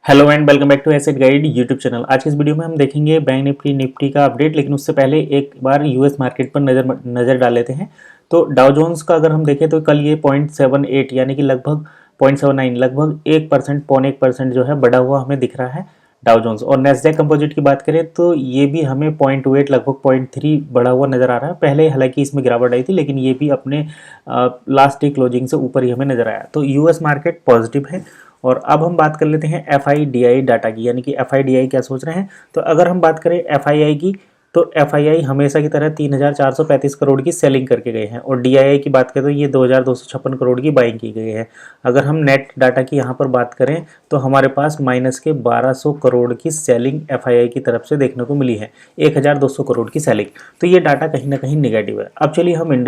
Hello and welcome back to asset guide YouTube channel. आज के इस वीडियो में हम देखेंगे बैंक निफ्टी का अपडेट, लेकिन उससे पहले एक बार यूएस मार्केट पर नज़र डाल लेते हैं। तो डाउ जोन्स का अगर हम देखें तो कल ये 0.78 यानी कि लगभग 0.79 लगभग 1% पौने 1% जो है बढ़ा हुआ हमें दिख रहा है डाउ जोन्स। और नेस्डैक कंपोजिट की बात करें तो ये भी हमें 0.28 लगभग 0.3 बढ़ा हुआ नजर आ रहा है। पहले हालांकि इसमें गिरावट आई थी, लेकिन ये भी अपने लास्ट डे क्लोजिंग से ऊपर ही हमें नजर आया। तो यूएस मार्केट पॉजिटिव है। और अब हम बात कर लेते हैं एफआईडीआई डाटा की, यानी कि एफआईडीआई क्या सोच रहे हैं। तो अगर हम बात करें एफआईआई की, तो एफआईआई हमेशा की तरह 3,435 करोड़ की सेलिंग करके गए हैं। और डीआईआई की बात करें तो ये 2,256 करोड़ की बाइंग की गई है। अगर हम नेट डाटा की यहाँ पर बात करें तो हमारे पास माइनस के 1200 करोड़ की सेलिंग एफआईआई की तरफ से देखने को मिली है, 1,200 करोड़ की सेलिंग। तो ये डाटा कहीं ना कहीं निगेटिव है। अब चलिए हम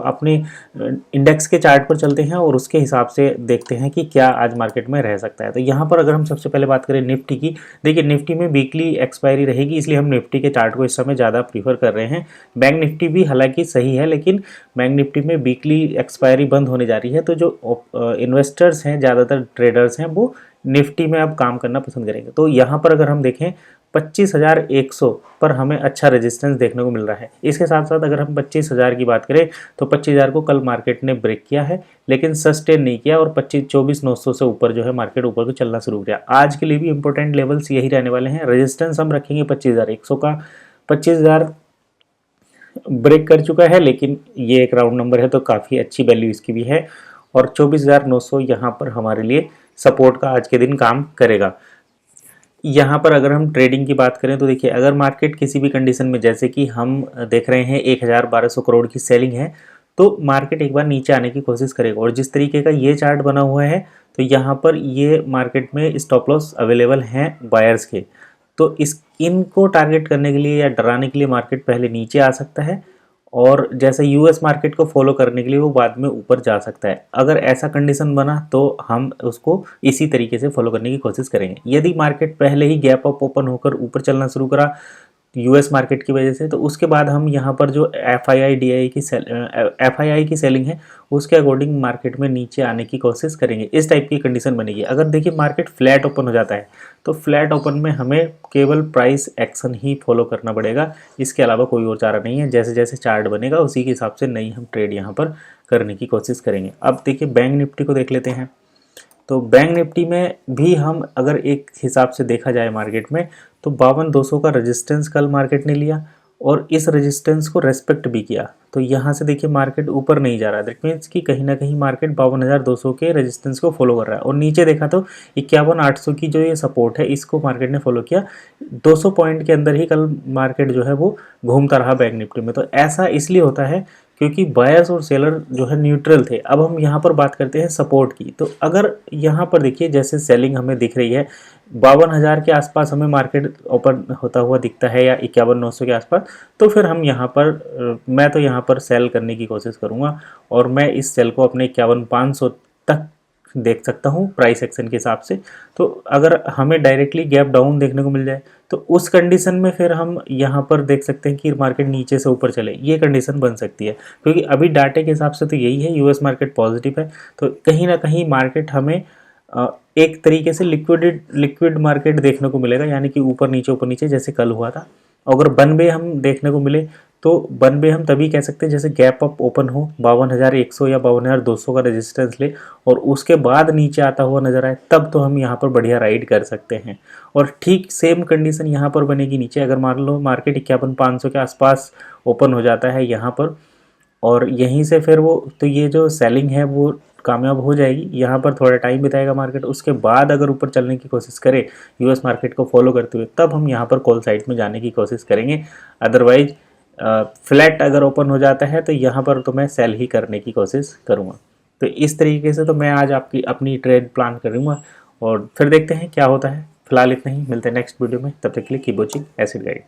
अपने इंडेक्स के चार्ट पर चलते हैं और उसके हिसाब से देखते हैं कि क्या आज मार्केट में रह सकता है। तो यहाँ पर अगर हम सबसे पहले बात करें निफ्टी की, देखिए निफ्टी में वीकली एक्सपायरी रहेगी, इसलिए हम निफ्टी के चार्ट को इस समय ज़्यादा प्रीफर कर रहे हैं। बैंक निफ्टी भी हालांकि सही है, लेकिन बैंक निफ्टी में वीकली एक्सपायरी बंद होने जा रही है। तो जो इन्वेस्टर्स हैं, ज़्यादातर ट्रेडर्स हैं, वो निफ्टी में अब काम करना पसंद करेंगे। तो यहाँ पर अगर हम देखें 25,100 पर हमें अच्छा रेजिस्टेंस देखने को मिल रहा है। इसके साथ साथ अगर हम 25,000 की बात करें तो 25,000 को कल मार्केट ने ब्रेक किया है, लेकिन सस्टेन नहीं किया और 24,900 से ऊपर जो है मार्केट ऊपर को चलना शुरू किया। आज के लिए भी इंपॉर्टेंट लेवल्स यही रहने वाले हैं। रेजिस्टेंस हम रखेंगे 25,100 का। 25,000 ब्रेक कर चुका है, लेकिन ये एक राउंड नंबर है तो काफ़ी अच्छी वैल्यू इसकी भी है। और 24,900 यहाँ पर हमारे लिए सपोर्ट का आज के दिन काम करेगा। यहाँ पर अगर हम ट्रेडिंग की बात करें तो देखिए, अगर मार्केट किसी भी कंडीशन में, जैसे कि हम देख रहे हैं 1,1200 करोड़ की सेलिंग है, तो मार्केट एक बार नीचे आने की कोशिश करेगा। और जिस तरीके का ये चार्ट बना हुआ है, तो यहाँ पर ये मार्केट में स्टॉप लॉस अवेलेबल हैं बायर्स के। तो इनको टारगेट करने के लिए या डराने के लिए मार्केट पहले नीचे आ सकता है, और जैसे यूएस मार्केट को फॉलो करने के लिए वो बाद में ऊपर जा सकता है। अगर ऐसा कंडीशन बना तो हम उसको इसी तरीके से फॉलो करने की कोशिश करेंगे। यदि मार्केट पहले ही गैप अप ओपन होकर ऊपर चलना शुरू करा यूएस मार्केट की वजह से, तो उसके बाद हम यहाँ पर जो एफआईआई की सेलिंग है उसके अकॉर्डिंग मार्केट में नीचे आने की कोशिश करेंगे। इस टाइप की कंडीशन बनेगी। अगर देखिए मार्केट फ्लैट ओपन हो जाता है तो फ्लैट ओपन में हमें केवल प्राइस एक्शन ही फॉलो करना पड़ेगा, इसके अलावा कोई और चारा नहीं है। जैसे जैसे चार्ट बनेगा उसी के हिसाब से नई हम ट्रेड यहाँ पर करने की कोशिश करेंगे। अब देखिए बैंक निफ्टी को देख लेते हैं। तो बैंक निफ्टी में भी हम अगर एक हिसाब से देखा जाए मार्केट में, तो 52,200 का रेजिस्टेंस कल मार्केट ने लिया और इस रेजिस्टेंस को रेस्पेक्ट भी किया। तो यहाँ से देखिए मार्केट ऊपर नहीं जा रहा है, दैट मीन्स कि कहीं ना कहीं मार्केट 52,200 के रेजिस्टेंस को फॉलो कर रहा है। और नीचे देखा तो 51,800 की जो ये सपोर्ट है, इसको मार्केट ने फॉलो किया। 200 पॉइंट के अंदर ही कल मार्केट जो है वो घूमता रहा बैंक निफ्टी में। तो ऐसा इसलिए होता है क्योंकि बायर्स और सेलर जो है न्यूट्रल थे। अब हम यहाँ पर बात करते हैं सपोर्ट की। तो अगर यहाँ पर देखिए जैसे सेलिंग हमें दिख रही है 52,000 के आसपास हमें मार्केट ओपन होता हुआ दिखता है, या 51,900 के आसपास, तो फिर हम यहाँ पर मैं तो यहाँ पर सेल करने की कोशिश करूँगा। और मैं इस सेल को अपने 51,500 तक देख सकता हूँ प्राइस एक्शन के हिसाब से। तो अगर हमें डायरेक्टली गैप डाउन देखने को मिल जाए तो उस कंडीशन में फिर हम यहाँ पर देख सकते हैं कि मार्केट नीचे से ऊपर चले, ये कंडीशन बन सकती है। क्योंकि अभी डाटे के हिसाब से तो यही है, यूएस मार्केट पॉजिटिव है। तो कहीं ना कहीं मार्केट हमें एक तरीके से लिक्विड मार्केट देखने को मिलेगा, यानी कि ऊपर नीचे जैसे कल हुआ था। अगर वन वे हम देखने को मिले तो वन वे हम तभी कह सकते हैं जैसे गैप अप ओपन हो, 52,100 या 52,200 का रेजिस्टेंस ले और उसके बाद नीचे आता हुआ नजर आए, तब तो हम यहाँ पर बढ़िया राइड कर सकते हैं। और ठीक सेम कंडीशन यहाँ पर बनेगी नीचे। अगर मान लो मार्केट 51,500 के आसपास ओपन हो जाता है यहाँ पर, और यहीं से फिर वो, तो ये जो सेलिंग है वो कामयाब हो जाएगी। यहाँ पर थोड़ा टाइम बिताएगा मार्केट, उसके बाद अगर ऊपर चलने की कोशिश करे यूएस मार्केट को फॉलो करते हुए, तब हम यहाँ पर कॉल साइड में जाने की कोशिश करेंगे। अदरवाइज फ्लैट अगर ओपन हो जाता है तो यहाँ पर तो मैं सेल ही करने की कोशिश करूँगा। तो इस तरीके से तो मैं आज आपकी अपनी ट्रेड प्लान करूँगा और फिर देखते हैं क्या होता है। फिलहाल इतना ही, मिलते हैं नेक्स्ट वीडियो में। तब तक के लिए कीप वॉचिंग एसिड गाइड।